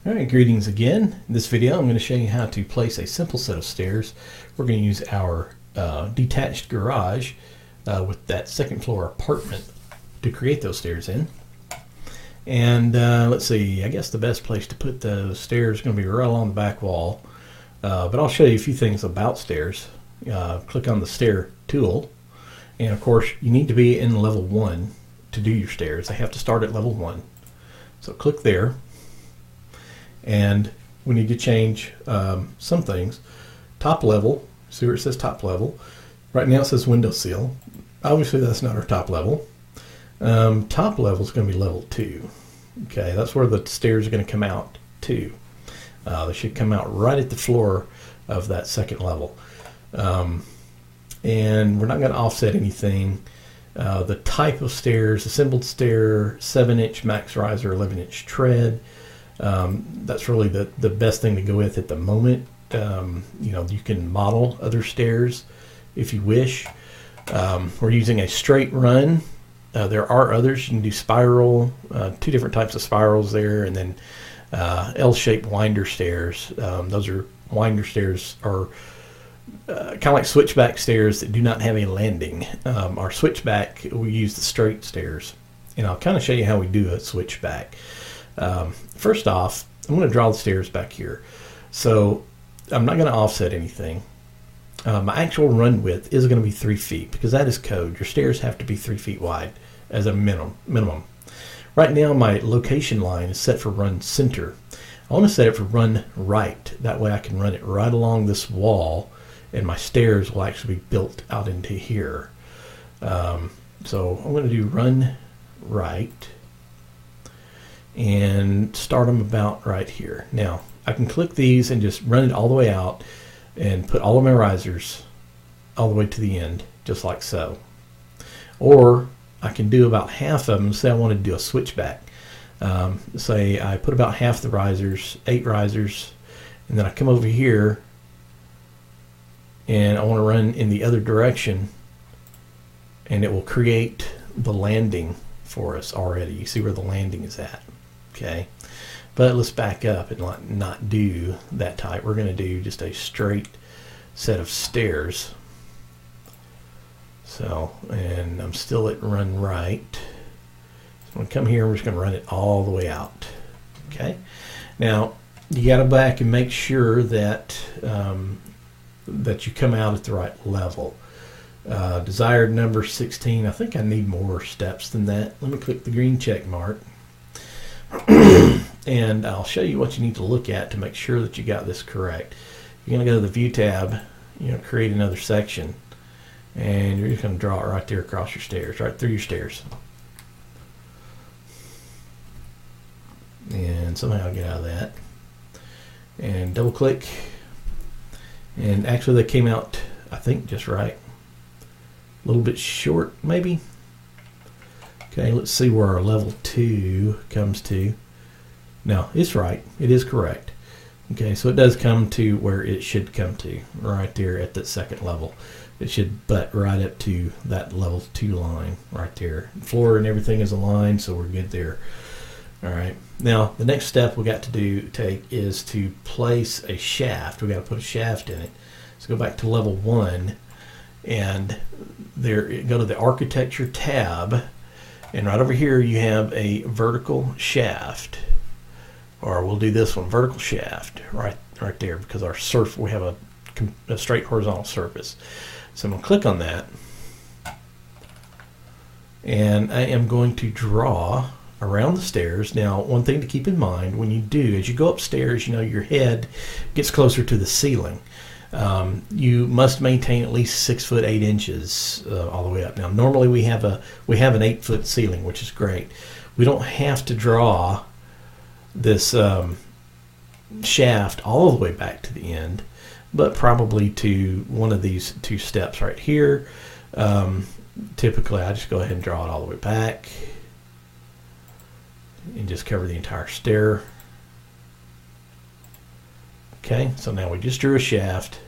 Alright, greetings again. In this video I'm going to show you how to place a simple set of stairs. We're going to use our detached garage with that second floor apartment to create those stairs in. And let's see, I guess the best place to put those stairs is going to be right along the back wall. But I'll show you a few things about stairs. Click on the stair tool, and of course you need to be in level 1 to do your stairs. They have to start at level 1. So click there. And we need to change some things. Top level, see where it says top level? Right now it says windowsill. Obviously that's not our top level. Top level is going to be level 2. Okay, that's where the stairs are going to come out to. They should come out right at the floor of that second level. And we're not going to offset anything. The type of stairs, assembled stair, 7-inch max riser, 11-inch tread. That's really the best thing to go with at the moment. You can model other stairs if you wish. We're using a straight run. There are others. You can do spiral, 2 different types of spirals there, and then L-shaped winder stairs. Those are winder stairs, are kind of like switchback stairs that do not have a landing. Our switchback, we use the straight stairs, and I'll kind of show you how we do a switchback. First off, I'm going to draw the stairs back here. So I'm not going to offset anything. My actual run width is going to be 3 feet because that is code. Your stairs have to be 3 feet wide as a minimum. Right now my location line is set for run center. I want to set it for run right. That way I can run it right along this wall and my stairs will actually be built out into here. So I'm going to do run right and start them about right here. Now I can click these and just run it all the way out and put all of my risers all the way to the end, just like so. Or I can do about half of them. Say I want to do a switchback. Say I put about half the risers, 8 risers, and then I come over here and I want to run in the other direction, and it will create the landing for us already. You see where the landing is at. Okay, but let's back up and not do that type. We're going to do just a straight set of stairs. So, and I'm still at run right. So I'm going to come here and we're just going to run it all the way out. Okay, now you got to back and make sure that that you come out at the right level. Desired number 16. I think I need more steps than that. Let me click the green check mark. And I'll show you what you need to look at to make sure that you got this correct. You're going to go to the View tab, create another section, and you're just going to draw it right there across your stairs, right through your stairs. And somehow I'll get out of that. And double click. And actually they came out, I think, just right. A little bit short, maybe. Okay, let's see where our level 2 comes to. No, it's right. It is correct. Okay, so it does come to where it should come to, right there at that second level. It should butt right up to that level 2 line right there. Floor and everything is aligned, so we're good there. All right. Now, the next step we got to take is to place a shaft. We got to put a shaft in it. So go back to level 1, and there, go to the Architecture tab. And right over here you have a vertical shaft, or we'll do this one, vertical shaft, right there, because our surface, we have a straight horizontal surface. So I'm going to click on that, and I am going to draw around the stairs. Now, one thing to keep in mind when you do, as you go upstairs, your head gets closer to the ceiling. You must maintain at least 6 foot 8 inches all the way up. Now, normally we have an 8-foot ceiling, which is great. We don't have to draw this shaft all the way back to the end, but probably to one of these 2 steps right here. Typically, I just go ahead and draw it all the way back and just cover the entire stair. Okay, so now we just drew a shaft.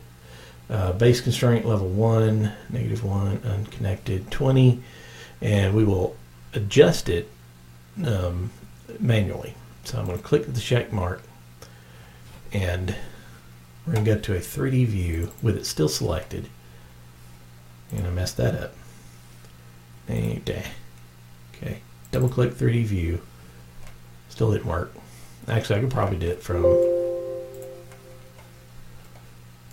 Base constraint level 1, -1, unconnected 20, and we will adjust it manually. So I'm going to click the check mark And we're going to go to a 3D view with it still selected. And I messed that up. Okay. Double click 3D view. Still didn't work. Actually, I could probably do it from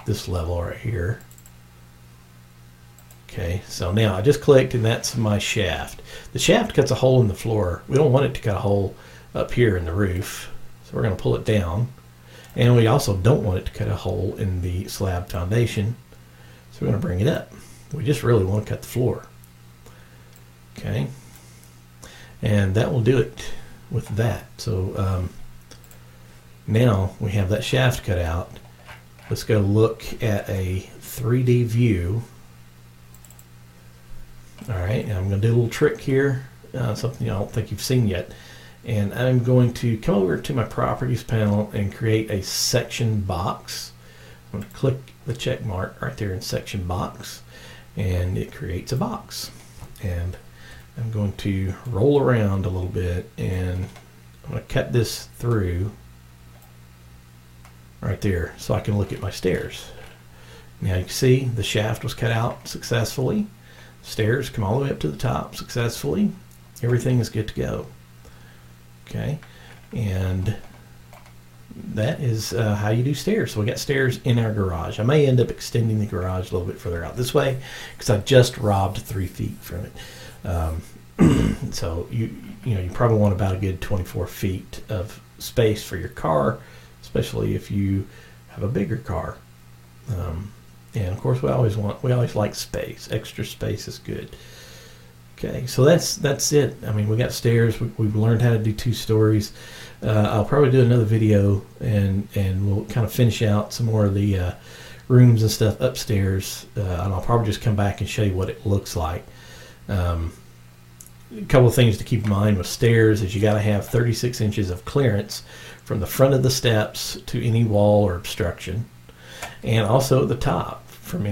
this level right here. Okay, so now I just clicked and that's my shaft. The shaft cuts a hole in the floor. We don't want it to cut a hole up here in the roof. So we're going to pull it down. And we also don't want it to cut a hole in the slab foundation. So we're going to bring it up. We just really want to cut the floor. Okay. And that will do it with that. So now we have that shaft cut out. Let's go look at a 3D view. All right, now I'm going to do a little trick here, something I don't think you've seen yet. And I'm going to come over to my properties panel and create a section box. I'm going to click the check mark right there in section box, and it creates a box. And I'm going to roll around a little bit, and I'm going to cut this through right there so I can look at my stairs. Now you can see the shaft was cut out successfully. Stairs come all the way up to the top successfully. Everything is good to go. Okay, and that is how you do stairs. So we got stairs in our garage. I may end up extending the garage a little bit further out this way because I just robbed 3 feet from it. So you probably want about a good 24 feet of space for your car, especially if you have a bigger car. And of course, we always like space. Extra space is good. Okay, so that's it. I mean, we got stairs. We've learned how to do 2 stories. I'll probably do another video and we'll kind of finish out some more of the rooms and stuff upstairs. And I'll probably just come back and show you what it looks like. A couple of things to keep in mind with stairs is you got to have 36 inches of clearance from the front of the steps to any wall or obstruction, and also at the top from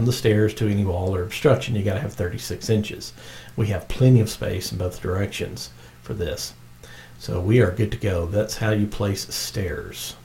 the stairs to any wall or obstruction. You got to have 36 inches. We have plenty of space in both directions for this, so we are good to go. That's how you place stairs.